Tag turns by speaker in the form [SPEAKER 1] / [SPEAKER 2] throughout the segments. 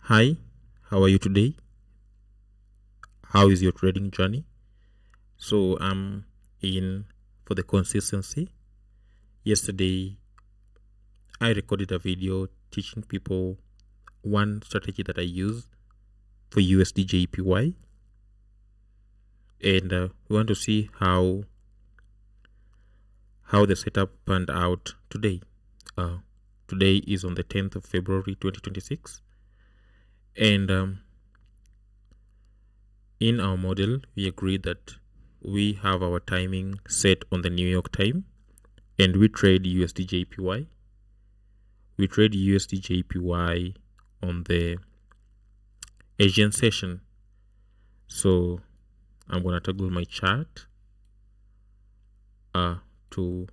[SPEAKER 1] Hi, how are you today? How is your trading journey? So I'm in for the consistency. Yesterday, I recorded a video teaching people one strategy that I use for USD JPY, and we want to see how the setup panned out today. Today is on the 10th of February 2026, and in our model, we agreed that we have our timing set on the New York time, and we trade USD JPY. We trade USD JPY on the Asian session. So I'm gonna toggle my chart to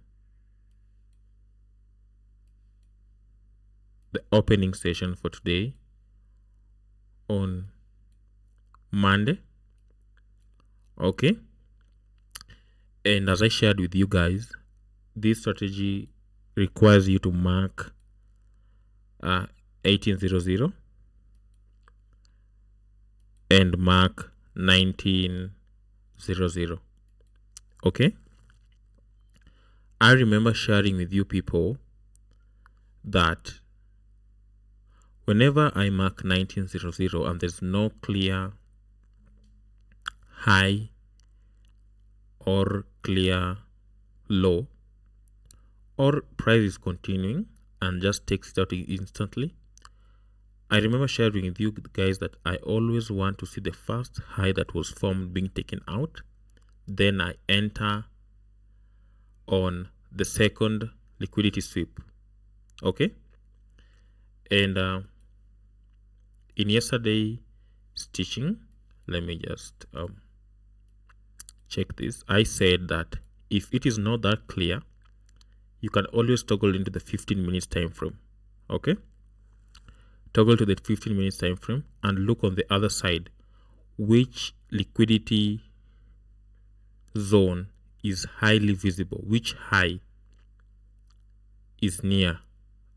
[SPEAKER 1] the opening session for today on Monday. Okay. And as I shared with you guys, this strategy requires you to mark 1800 and mark 1900. Okay. I remember sharing with you people that whenever I mark 1900 and there's no clear high or clear low, or price is continuing and just takes it out instantly, I remember sharing with you guys that I always want to see the first high that was formed being taken out. Then I enter on the second liquidity sweep. Okay. And in yesterday's teaching, let me just check this. I said that if it is not that clear, you can always toggle into the 15 minutes time frame. Okay. Toggle to the 15 minutes time frame and look on the other side which liquidity zone is highly visible, which high is near.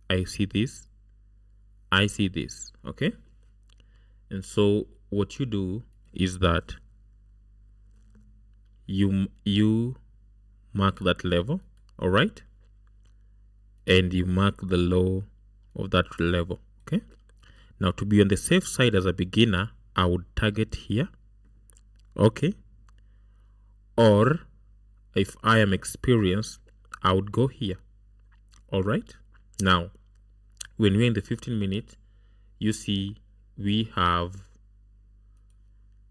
[SPEAKER 1] I see this, I see this. Okay. And so what you do is that you mark that level, all right, and you mark the low of that level. Okay. Now, to be on the safe side as a beginner, I would target here. Okay. Or if I am experienced, I would go here. All right. Now, when we're in the 15 minutes, you see we have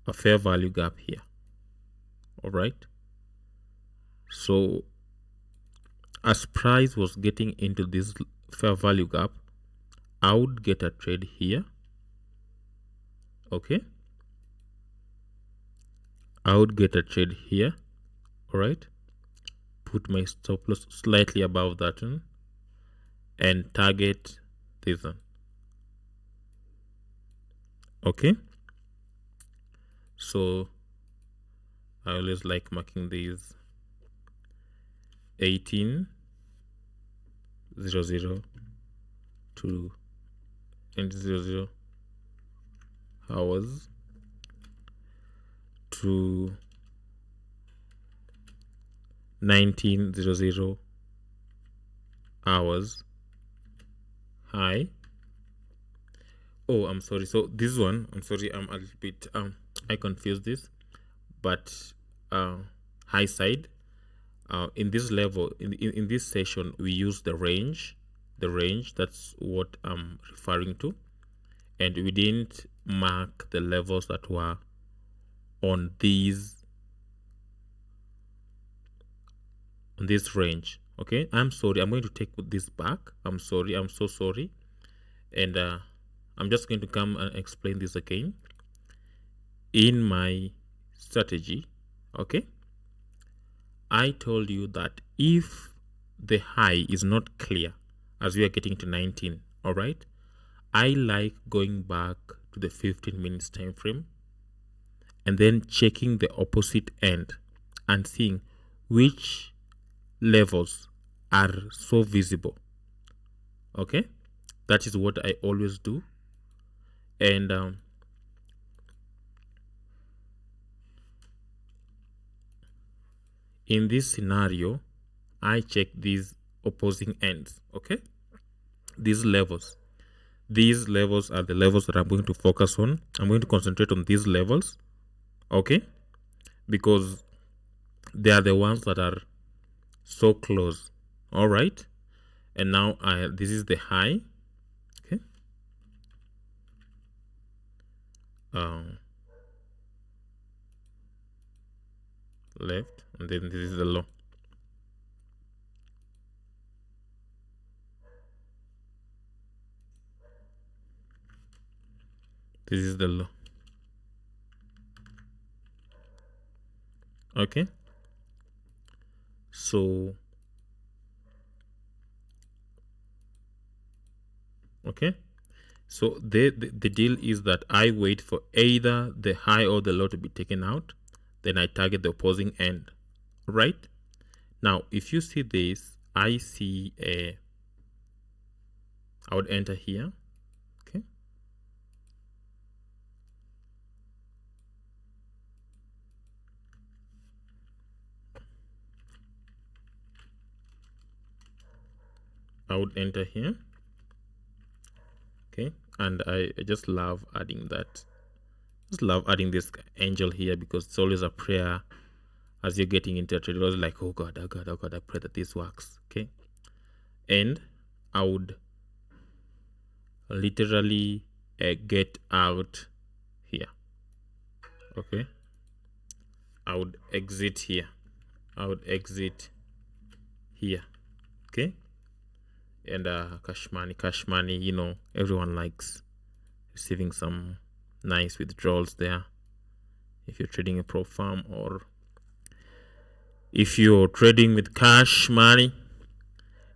[SPEAKER 1] a fair value gap here. All right. So as price was getting into this fair value gap, I would get a trade here. Okay. I would get a trade here. All right. Put my stop loss slightly above that one and target this one. Okay. So I always like marking these 1800 to 2000 hours to 1900 hours high. Oh, I'm sorry. So this one, I'm sorry, I'm a little bit I confused this, but high side. In this level, in this session, we use the range. That's what I'm referring to, and we didn't mark the levels that were on this range. Okay, I'm sorry. I'm going to take this back. I'm sorry. I'm so sorry, and I'm just going to come and explain this again. In my strategy, okay, I told you that if the high is not clear as we are getting to 19, all right, I like going back to the 15 minutes time frame and then checking the opposite end and seeing which levels are so visible. Okay, that is what I always do. And in this scenario, I check these opposing ends. Okay, these levels are the levels that I'm going to focus on. I'm going to concentrate on these levels, okay, because they are the ones that are so close. All right, and now this is the high. Okay, left, and then this is the low. This is the low. Okay, so okay, so the deal is that I wait for either the high or the low to be taken out, then I target the opposing end. Right, now if you see this, I see I would enter here. Okay, I would enter here. Okay, and I just love adding that. Just love adding this angel here because it's always a prayer as you're getting into a trade. It was like, oh God, oh God, oh God, I pray that this works. Okay, and I would literally get out here. Okay, I would exit here. I would exit here. Okay, and cash money, you know, everyone likes receiving some nice withdrawals there. If you're trading a pro farm, or if you're trading with cash money,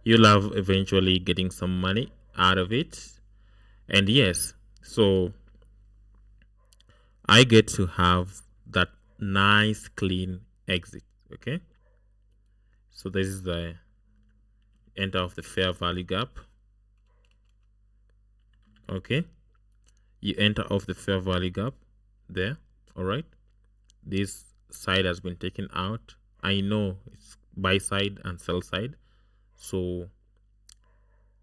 [SPEAKER 1] you love eventually getting some money out of it. And yes, so I get to have that nice clean exit. Okay, so this is the enter of the fair value gap. Okay, you enter off the fair value gap there. All right, this side has been taken out. I know it's buy side and sell side, so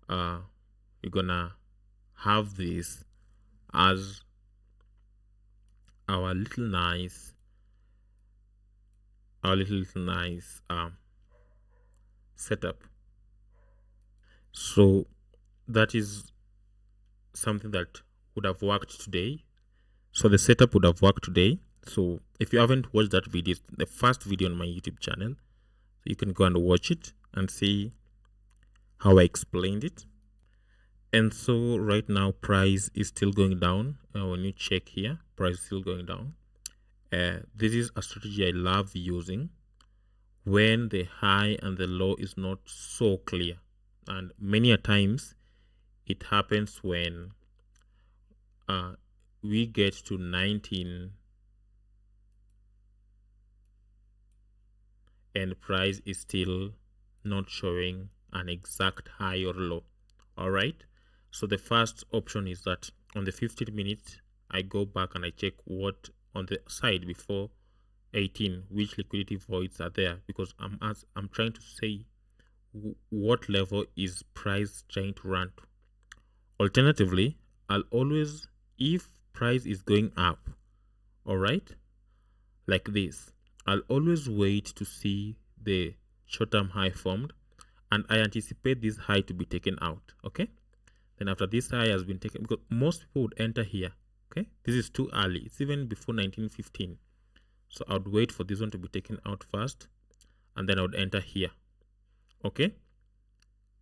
[SPEAKER 1] we're gonna have this as our little nice setup. So that is something that would have worked today. So the setup would have worked today. So if you haven't watched that video, it's the first video on my YouTube channel, so you can go and watch it and see how I explained it. And so right now price is still going down. When you check here, price is still going down. This is a strategy I love using when the high and the low is not so clear, and many a times it happens when we get to 19 and price is still not showing an exact high or low. All right, so the first option is that on the 15 minutes I go back and I check what on the side before 18, which liquidity voids are there, because I'm trying to say what level is price trying to run to. Alternatively, I'll always, if price is going up, all right, like this, I'll always wait to see the short-term high formed, and I anticipate this high to be taken out. Okay, then after this high has been taken, because most people would enter here. Okay, this is too early, it's even before 1915, so I would wait for this one to be taken out first, and then I would enter here. Okay,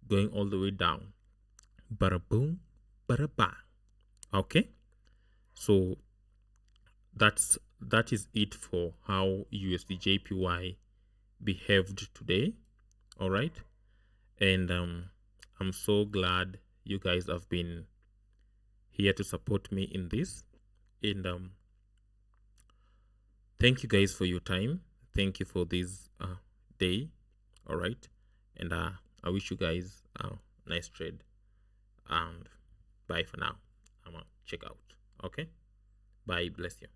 [SPEAKER 1] going all the way down, bada boom, bada bang. Okay, so that is it for how USDJPY behaved today. All right, and I'm so glad you guys have been here to support me in this, and thank you guys for your time. Thank you for this day. All right, and I wish you guys a nice trade, and bye for now. I'm check out. Okay, bye, bless you.